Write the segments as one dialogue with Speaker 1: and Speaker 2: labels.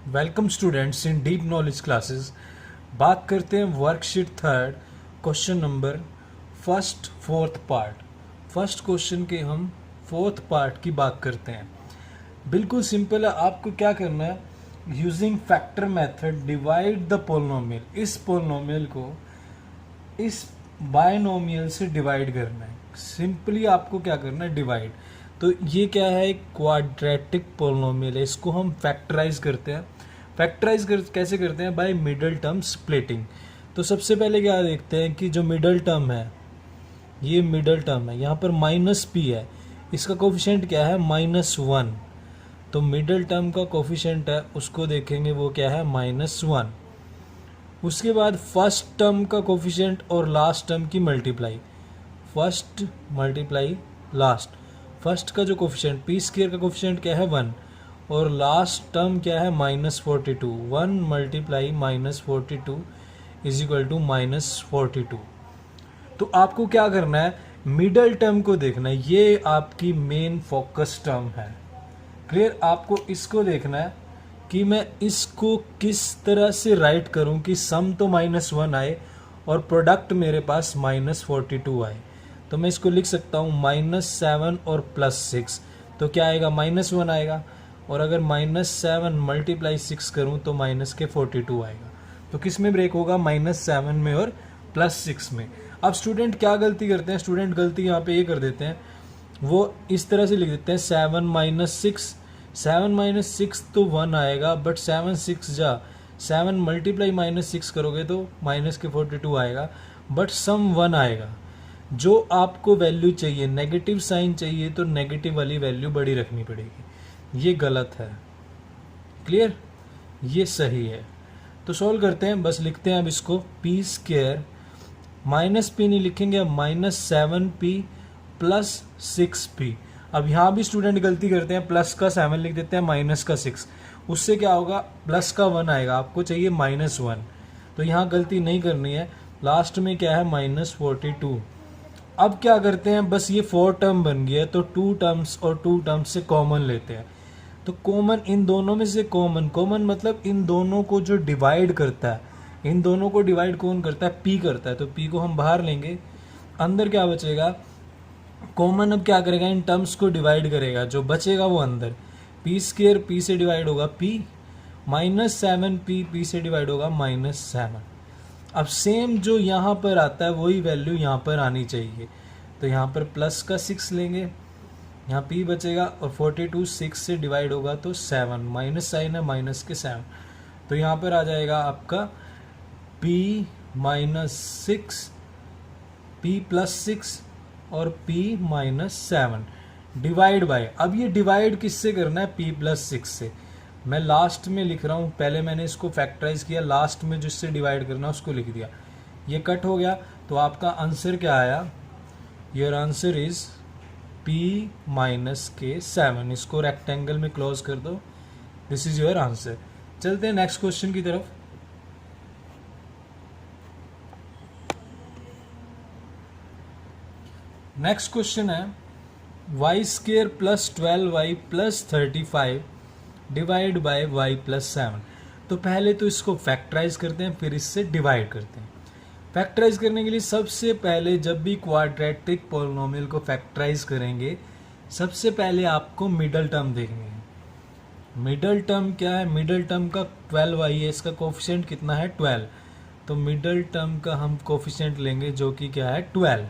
Speaker 1: Welcome students in deep knowledge classes. बात करते हैं worksheet third question number fourth part. First question के हम फोर्थ पार्ट की बात करते हैं। बिल्कुल सिंपल है, आपको क्या करना है, using factor method divide the polynomial. इस पोलिनोमियल को इस बायनोमियल से डिवाइड करना है। सिंपली आपको क्या करना है, डिवाइड। तो ये क्या है, एक क्वाड्रेटिक पोलिनोमियल है, इसको हम फैक्टराइज करते हैं। कैसे करते हैं, बाय मिडल टर्म स्प्लिटिंग। तो सबसे पहले क्या देखते हैं कि जो मिडल टर्म है, ये मिडल टर्म है, यहाँ पर माइनस पी है, इसका कोफिशिएंट क्या है, -1। तो मिडल टर्म का कोफिशिएंट है, उसको देखेंगे वो क्या है, -1। उसके बाद फर्स्ट टर्म का कोफिशिएंट और लास्ट टर्म की multiply, first multiply last. First का जो कोफिशिएंट पी स्क्वायर का कोफिशिएंट क्या है, 1, और लास्ट टर्म क्या है, -42। 1 मल्टीप्लाई -42 इज इक्वल टू -42। तो आपको क्या करना है, मिडल टर्म को देखना है, ये आपकी मेन फोकस टर्म है। क्लियर, आपको इसको देखना है कि मैं इसको किस तरह से राइट करूं कि सम तो -1 आए और प्रोडक्ट मेरे पास -42 आए। तो मैं इसको लिख सकता हूं -7 और +6। तो क्या आएगा, -1 आएगा, और अगर -7 मल्टीप्लाई 6 करूं तो -42 आएगा। तो किस में ब्रेक होगा, -7 में और +6 में। अब स्टूडेंट क्या गलती करते हैं, स्टूडेंट गलती यहाँ पे ये कर देते हैं, वो इस तरह से लिख देते हैं 7 - 6 तो 1 आएगा, बट 7 मल्टीप्लाई -6 करोगे तो -42 आएगा, बट सम 1 आएगा। जो आपको वैल्यू चाहिए, नेगेटिव साइन चाहिए, तो नेगेटिव वाली वैल्यू बड़ी रखनी पड़ेगी। ये गलत है। क्लियर, ये सही है। तो सॉल्व करते हैं, बस लिखते हैं अब इसको पी स्क्वायर, माइनस पी नहीं लिखेंगे, अब -7p + 6p। अब यहाँ भी स्टूडेंट गलती करते हैं, प्लस का 7 लिख देते हैं, माइनस का 6। उससे क्या होगा, प्लस का 1 आएगा, आपको चाहिए -1। तो यहाँ गलती नहीं करनी है। लास्ट में क्या है, -42। अब क्या करते हैं, बस ये 4 टर्म बन गया है, तो 2 टर्म्स और 2 टर्म्स से कॉमन लेते हैं। तो कॉमन, इन दोनों में से कॉमन मतलब इन दोनों को जो डिवाइड करता है, इन दोनों को डिवाइड कौन करता है, पी करता है। तो पी को हम बाहर लेंगे, अंदर क्या बचेगा, कॉमन अब क्या करेगा, इन टर्म्स को डिवाइड करेगा, जो बचेगा वो अंदर। पी स्क्वायर पी से डिवाइड होगा पी, -7p पी से डिवाइड होगा -7। अब सेम जो यहाँ पर आता है वही वैल्यू यहाँ पर आनी चाहिए। तो यहाँ पर प्लस का 6 लेंगे, यहाँ p बचेगा, और 42 6 से डिवाइड होगा तो 7, माइनस साइन है, माइनस के 7। तो यहाँ पर आ जाएगा आपका p -6 p + 6 और p -7 डिवाइड बाय। अब ये डिवाइड किससे करना है, p + 6 से। मैं लास्ट में लिख रहा हूँ, पहले मैंने इसको फैक्टराइज किया, लास्ट में जिससे डिवाइड करना है उसको लिख दिया। ये कट हो गया, तो आपका आंसर क्या आया, योर आंसर इज p - 7। इसको रेक्टेंगल में क्लोज कर दो, दिस इज योर आंसर। चलते हैं नेक्स्ट क्वेश्चन की तरफ। नेक्स्ट क्वेश्चन है y² + 12y + 35 divide by y + 7। तो पहले तो इसको फैक्टराइज करते हैं, फिर इससे डिवाइड करते हैं। फैक्टराइज करने के लिए सबसे पहले, जब भी क्वाड्रेटिक पोलिनोमियल को फैक्टराइज करेंगे, सबसे पहले आपको मिडल टर्म देखनी है। मिडल टर्म क्या है, मिडल टर्म का 12y है, इसका कोफिशिएंट कितना है, 12। तो मिडल टर्म का हम कोफिशिएंट लेंगे जो कि क्या है, 12।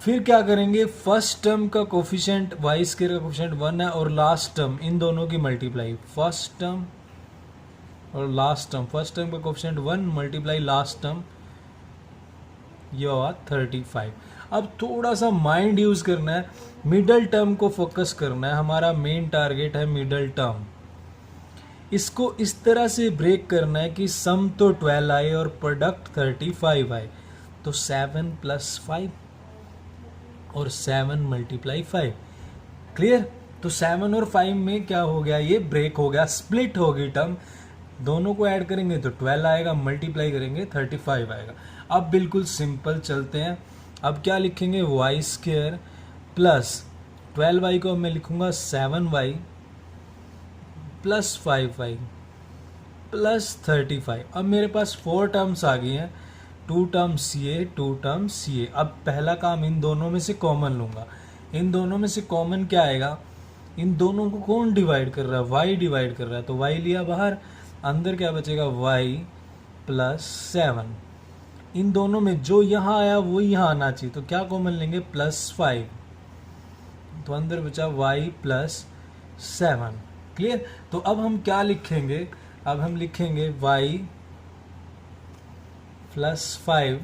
Speaker 1: फिर क्या करेंगे, फर्स्ट टर्म का कोफिशिएंट y² का कोफिशिएंट 1 है, और लास्ट टर्म, इन दोनों की मल्टीप्लाई, फर्स्ट टर्म और लास्ट टर्म। फर्स्ट टर्म का कोफिशिएंट 1 मल्टीप्लाई लास्ट टर्म, ये हुआ 35। अब थोड़ा सा माइंड यूज करना है, मिडल टर्म को फोकस करना है, हमारा मेन टारगेट है मिडल टर्म। इसको इस तरह से ब्रेक करना है कि सम तो 12 आए और प्रोडक्ट 35 आए। तो 7 + 5 और 7 × 5। क्लियर, तो 7 और 5 में क्या हो गया, ये ब्रेक हो गया, स्प्लिट हो गई टर्म। दोनों को ऐड करेंगे तो 12 आएगा, मल्टीप्लाई करेंगे 35 आएगा। अब बिल्कुल सिंपल चलते हैं। अब क्या लिखेंगे, y² + 12y को अब मैं लिखूंगा 7y प्लस 5y प्लस 35। अब मेरे पास 4 टर्म्स आ गई हैं, 2 टर्म्स सी ए, 2 टर्म्स सी ए। अब पहला काम इन दोनों में से कॉमन लूँगा। इन दोनों में से कॉमन क्या आएगा, इन दोनों को कौन डिवाइड कर रहा है, y डिवाइड कर रहा है, तो y लिया बाहर, अंदर क्या बचेगा y प्लस 7। इन दोनों में जो यहाँ आया वो यहाँ आना चाहिए, तो क्या कॉमन लेंगे, प्लस 5, तो अंदर बचा y प्लस 7। क्लियर। तो अब हम क्या लिखेंगे, अब हम लिखेंगे y प्लस 5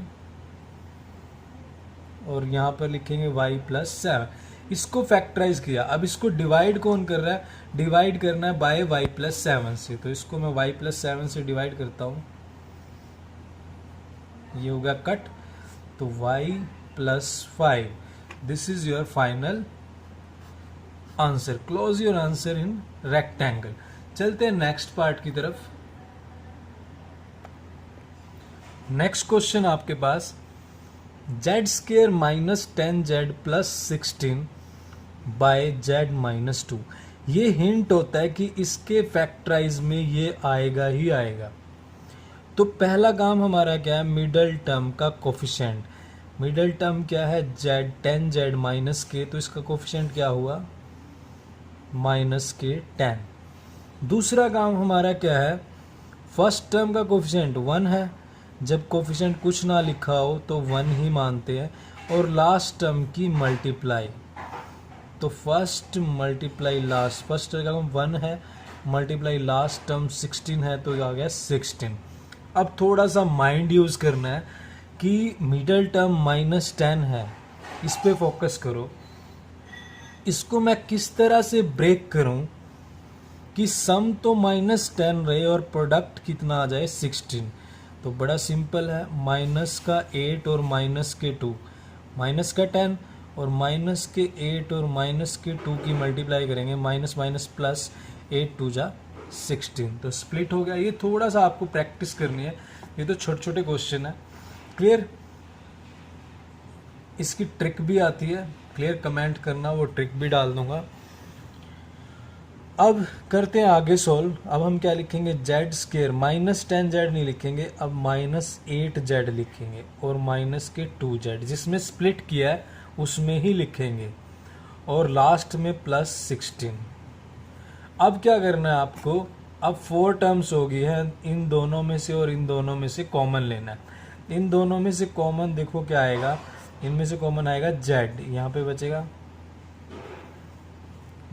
Speaker 1: और यहाँ पर लिखेंगे y प्लस 7। इसको फैक्टराइज किया, अब इसको डिवाइड कौन कर रहा है, डिवाइड करना है बाय y प्लस 7 से, तो इसको मैं y प्लस 7 से डिवाइड करता हूँ, ये हो गया कट, तो y plus 5। This is your final answer. Close your answer in rectangle. चलते हैं नेक्स्ट पार्ट की तरफ। नेक्स्ट क्वेश्चन आपके पास, z square minus 10z plus 16 by z minus 2। ये हिंट होता है कि इसके फैक्टराइज में ये आएगा ही आएगा। तो पहला काम हमारा क्या है, मिडल टर्म का कोफिशिएंट। मिडल टर्म क्या है, जेड 10z माइनस के, तो इसका कोफिशिएंट क्या हुआ, माइनस के 10। दूसरा काम हमारा क्या है, फर्स्ट टर्म का कोफिशिएंट 1 है, जब कोफिशिएंट कुछ ना लिखा हो तो 1 ही मानते हैं, और लास्ट टर्म की मल्टीप्लाई, तो first multiply last, first term 1 है, मल्टीप्लाई लास्ट टर्म 16 है, तो आ गया 16। अब थोड़ा सा माइंड यूज़ करना है कि मिडल टर्म माइनस 10 है, इस पे फोकस करो। इसको मैं किस तरह से ब्रेक करूं कि सम तो माइनस 10 रहे और प्रोडक्ट कितना आ जाए 16। तो बड़ा सिंपल है, माइनस का 8 और माइनस के 2, माइनस का 10 और माइनस के 8 और माइनस के 2 की मल्टीप्लाई करेंगे, माइनस माइनस प्लस 8 2 जा 16, तो स्प्लिट हो गया। ये थोड़ा सा आपको प्रैक्टिस करनी है, ये तो छोटे छोटे क्वेश्चन है। क्लियर। इसकी ट्रिक भी आती है, क्लियर, कमेंट करना, वो ट्रिक भी डाल दूंगा। अब करते हैं आगे सोल्व। अब हम क्या लिखेंगे, जेड स्केयर माइनस 10z नहीं लिखेंगे, अब माइनस 8z लिखेंगे, और माइनस के 2z जिसमें स्प्लिट किया है उसमें ही लिखेंगे, और लास्ट में प्लस 16। अब क्या करना है आपको, अब 4 टर्म्स हो गई है, इन दोनों में से और इन दोनों में से कॉमन लेना है। इन दोनों में से कॉमन देखो क्या आएगा, इनमें से कॉमन आएगा z, यहाँ पे बचेगा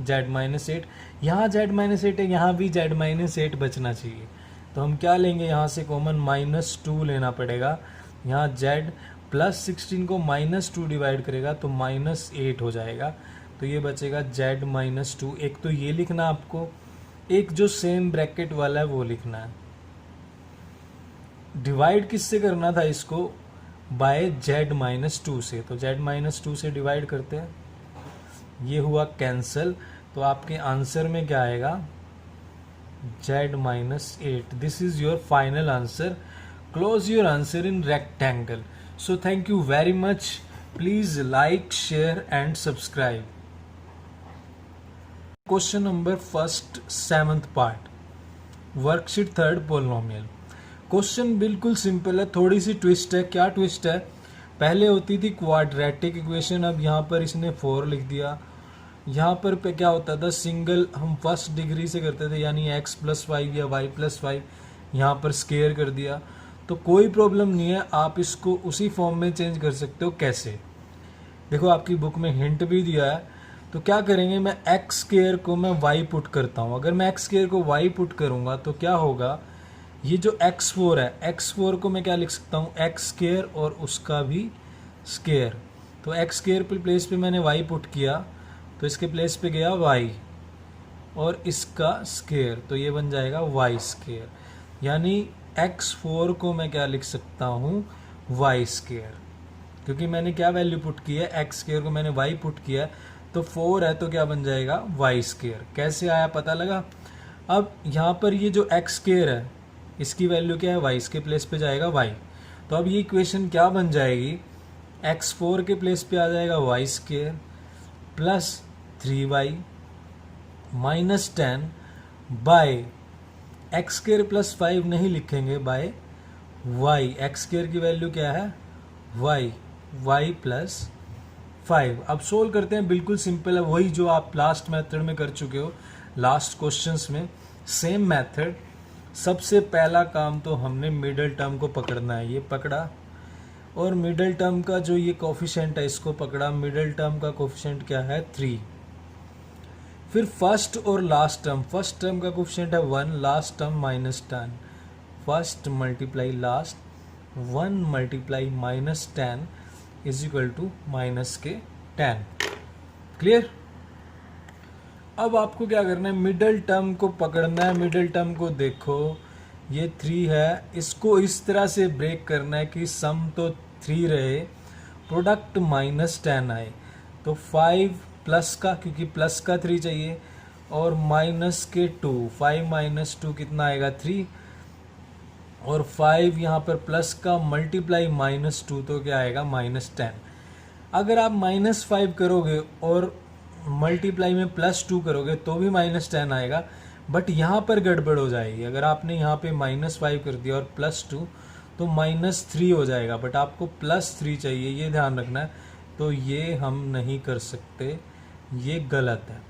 Speaker 1: z माइनस 8, यहाँ z माइनस 8 है, यहाँ भी z माइनस 8 बचना चाहिए। तो हम क्या लेंगे, यहाँ से कॉमन माइनस 2 लेना पड़ेगा, यहाँ z प्लस 16 को माइनस 2 डिवाइड करेगा तो माइनस 8 हो जाएगा, तो ये बचेगा z माइनस 2। एक तो ये लिखना आपको, एक जो सेम ब्रैकेट वाला है वो लिखना है। डिवाइड किससे करना था इसको, बाय z माइनस 2 से, तो z माइनस 2 से डिवाइड करते हैं, ये हुआ कैंसल, तो आपके आंसर में क्या आएगा, z minus 8। This is your final answer. Close your answer in rectangle. So thank you very much. Please like, share and subscribe. Question number first 7th part, worksheet 3rd polynomial. Question बिल्कुल simple है, थोड़ी सी twist है। क्या twist है, पहले होती थी quadratic equation, अब यहाँ पर इसने 4 लिख दिया। यहाँ पर पे क्या होता था, सिंगल हम फर्स्ट डिग्री से करते थे, यानी x प्लस 5 या y प्लस 5, यहाँ पर स्केयर कर दिया। तो कोई प्रॉब्लम नहीं है, आप इसको उसी फॉर्म में चेंज कर सकते हो। कैसे, देखो आपकी बुक में हिंट भी दिया है। तो क्या करेंगे, मैं x स्केयर को मैं y पुट करता हूँ। अगर मैं x स्केयर को y पुट करूँगा तो क्या होगा, ये जो x4 है, x4 को मैं क्या लिख सकता हूँ, x स्केयर और उसका भी स्केयर। तो x स्केयर पे प्लेस पे मैंने y पुट किया, तो इसके प्लेस पे गया y और इसका स्केयर, तो ये बन जाएगा y स्केयर। यानी x4 को मैं क्या लिख सकता हूँ, y स्केयर, क्योंकि मैंने क्या वैल्यू पुट की है, x स्केयर को मैंने y पुट किया है, तो 4 है तो क्या बन जाएगा, y स्केयर। कैसे आया पता लगा। अब यहाँ पर ये जो x स्केयर है, इसकी वैल्यू क्या है, y इसके प्लेस पे जाएगा y। तो अब ये इक्वेशन क्या बन जाएगी, x4 के प्लेस पे आ जाएगा y square plus 3y minus 10 by x square plus 5 नहीं लिखेंगे, बाय वाई। एक्स स्क्र की वैल्यू क्या है वाई, वाई प्लस 5। अब सोल्व करते हैं, बिल्कुल सिंपल है, वही जो आप लास्ट मेथड में कर चुके हो, लास्ट क्वेश्चंस में सेम मेथड। सबसे पहला काम तो हमने मिडल टर्म को पकड़ना है, ये पकड़ा, और मिडल टर्म का जो ये कोफिशिएंट है इसको पकड़ा। मिडल टर्म का कोफिशिएंट क्या है 3। फिर फर्स्ट और लास्ट टर्म, फर्स्ट टर्म का कोफिशिएंट है 1, last term -10। First multiply last, 1 multiply -10 is equal to -10। Clear. अब आपको क्या करना है, मिडल टर्म को पकड़ना है। मिडल टर्म को देखो, ये 3 है, इसको इस तरह से ब्रेक करना है कि सम तो 3 रहे, प्रोडक्ट -10 आए। तो 5 प्लस का, क्योंकि प्लस का 3 चाहिए, और माइनस के 2, 5 - 2 कितना आएगा 3, और 5 यहाँ पर प्लस का मल्टीप्लाई -2 तो क्या आएगा -10। अगर आप -5 करोगे और मल्टीप्लाई में +2 करोगे तो भी -10 आएगा, बट यहाँ पर गड़बड़ हो जाएगी। अगर आपने यहाँ पे -5 कर दिया और +2 तो -3 हो जाएगा, बट आपको +3 चाहिए, ये ध्यान रखना है। तो ये हम नहीं कर सकते, ये गलत है।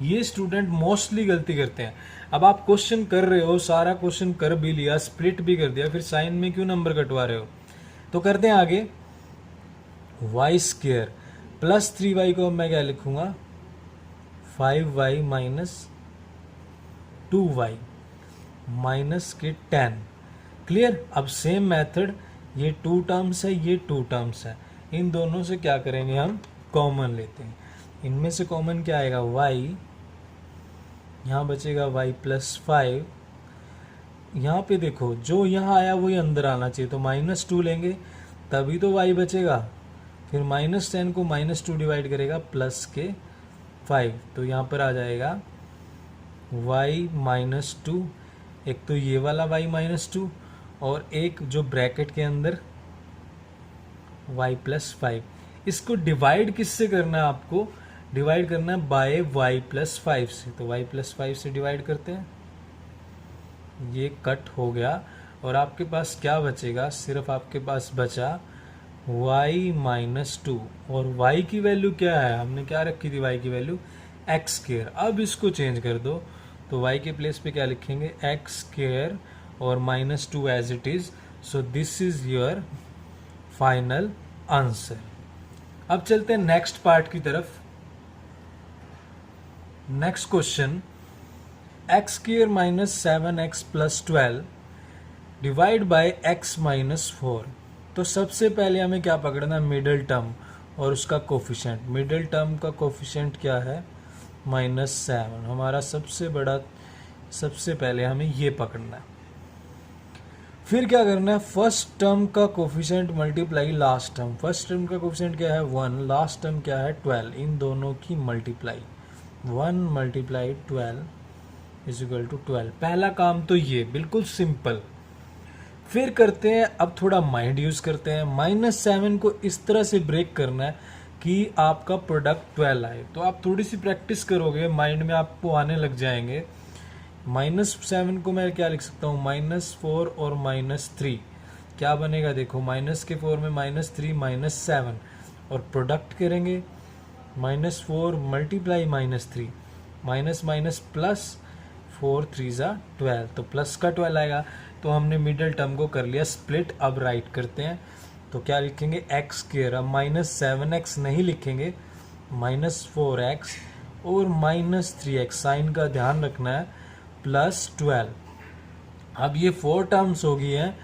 Speaker 1: ये स्टूडेंट मोस्टली गलती करते हैं। अब आप क्वेश्चन कर रहे हो, सारा क्वेश्चन कर भी लिया, स्प्लिट भी कर दिया, फिर साइन में क्यों नंबर कटवा रहे हो। तो करते हैं आगे, y² प्लस 3y को मैं क्या लिखूंगा 5y माइनस 2y माइनस के 10। क्लियर। अब सेम मेथड, ये 2 टर्म्स है, ये 2 टर्म्स है, इन दोनों से क्या करेंगे हम कॉमन लेते हैं। इनमें से कॉमन क्या आएगा y, यहाँ बचेगा y प्लस 5। यहाँ पे देखो जो यहाँ आया वही अंदर आना चाहिए, तो -2 लेंगे तभी तो y बचेगा। फिर -10 को -2 डिवाइड करेगा प्लस के 5, तो यहाँ पर आ जाएगा y -2, एक तो ये वाला y -2 और एक जो ब्रैकेट के अंदर y प्लस 5। इसको डिवाइड किससे करना है, आपको डिवाइड करना है बाय y प्लस 5 से। तो y प्लस 5 से डिवाइड करते हैं, ये कट हो गया, और आपके पास क्या बचेगा, सिर्फ आपके पास बचा y -2, और y की वैल्यू क्या है, हमने क्या रखी थी y की वैल्यू x²। अब इसको चेंज कर दो, तो y के प्लेस पे क्या लिखेंगे x² और -2 as it is. So this is your final answer. अब चलते हैं नेक्स्ट पार्ट की तरफ। Next question, x² - 7x + 12 divide by x - 4। तो सबसे पहले हमें क्या पकड़ना है, मिडल टर्म और उसका कोफिशिएंट। मिडल टर्म का कोफिशिएंट क्या है -7, हमारा सबसे बड़ा, सबसे पहले हमें ये पकड़ना है। फिर क्या करना है, फर्स्ट टर्म का coefficient multiply last term. First term का कोफिशिएंट क्या है 1, लास्ट टर्म क्या है 12, इन दोनों की मल्टीप्लाई, 1 × 12 इज इक्वल टू 12। पहला काम तो ये बिल्कुल सिंपल। फिर करते हैं, अब थोड़ा माइंड यूज करते हैं। -7 को इस तरह से ब्रेक करना है कि आपका प्रोडक्ट 12 आए। तो आप थोड़ी सी प्रैक्टिस करोगे, माइंड में आपको आने लग जाएंगे। -7 को मैं क्या लिख सकता हूँ -4 और -3, क्या बनेगा देखो, -4 में -3 -7, और प्रोडक्ट करेंगे -4 मल्टीप्लाई -3, माइनस प्लस 4 3 = 12, तो प्लस का 12 आएगा। तो हमने मिडल टर्म को कर लिया स्प्लिट। अब राइट करते हैं, तो क्या लिखेंगे x², अब -7x नहीं लिखेंगे, -4x और -3x, साइन का ध्यान रखना है, +12। अब ये 4 टर्म्स हो गई हैं,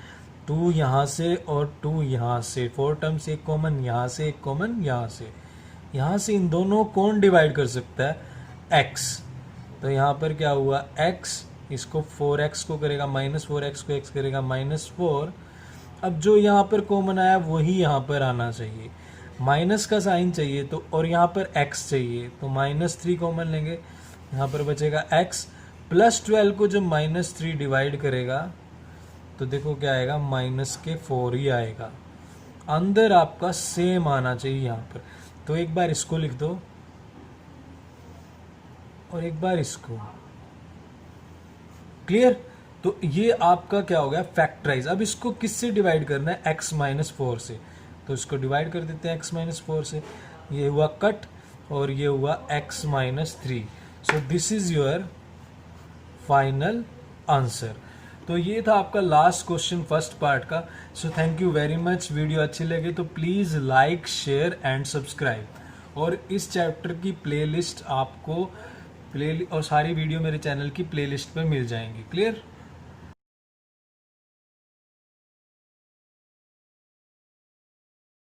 Speaker 1: 2 यहाँ से और 2 यहाँ से, 4 टर्म्स एक कॉमन यहाँ से, एक कॉमन यहाँ से। यहाँ से इन दोनों कौन डिवाइड कर सकता है x, तो यहाँ पर क्या हुआ x, इसको 4x को करेगा -4x को x करेगा -4। अब जो यहाँ पर कॉमन आया वही यहाँ पर आना चाहिए, माइनस का साइन चाहिए, तो और यहाँ पर x चाहिए, तो -3 कॉमन लेंगे, यहाँ पर बचेगा x। +12 को जब -3 डिवाइड करेगा तो देखो क्या आएगा -4 ही आएगा। अंदर आपका सेम आना चाहिए यहाँ पर। तो एक बार इसको लिख दो और एक बार इसको, क्लियर। तो ये आपका क्या हो गया फैक्टराइज। अब इसको किससे डिवाइड करना है, x माइनस 4 से, तो इसको डिवाइड कर देते हैं x माइनस 4 से, ये हुआ कट और ये हुआ x minus 3। So this is your final answer. तो ये था आपका लास्ट क्वेश्चन फर्स्ट पार्ट का। So thank you very much. Video अच्छी लगे तो please like share and subscribe. और इस चैप्टर की प्लेलिस्ट आपको और सारी वीडियो मेरे चैनल की प्लेलिस्ट पे मिल जाएंगी। क्लियर।